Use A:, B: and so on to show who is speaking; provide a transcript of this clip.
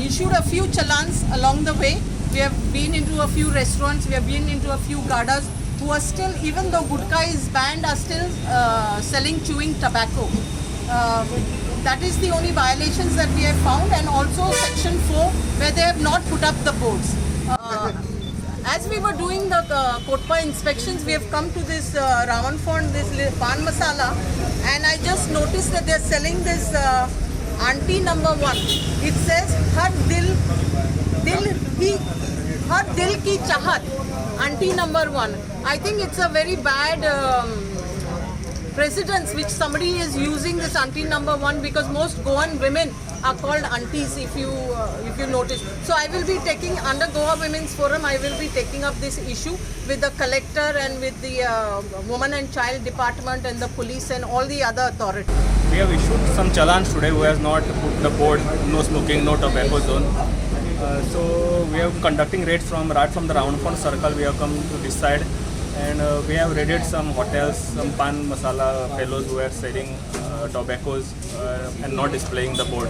A: issued a few challans along the way. We have been into a few restaurants, we have been into a few gadas who are still, even though gutka is banned, are still selling chewing tobacco. That is the only violations that we have found, and also section 4 where they have not put up the boards. As we were doing the Kotpa inspections, we have come to this Ravondfond, this pan masala, and I just noticed that they are selling this auntie number 1. It says har dil ki chahat, auntie number 1. I think it's a very bad precedence which somebody is using this auntie number 1, because most Goan women are called aunties, if you notice. So I will be taking, under Goa Women's Forum, I will be taking up this issue with the collector and with the Women and Child Department and the police and all the other authorities.
B: We have issued some challans today who has not put the board no smoking, no tobacco zone. So we are conducting raids right from the Ravondfond circle. We have come to this side, and we have raided some hotels, some pan masala fellows who are selling tobaccos and not displaying the board.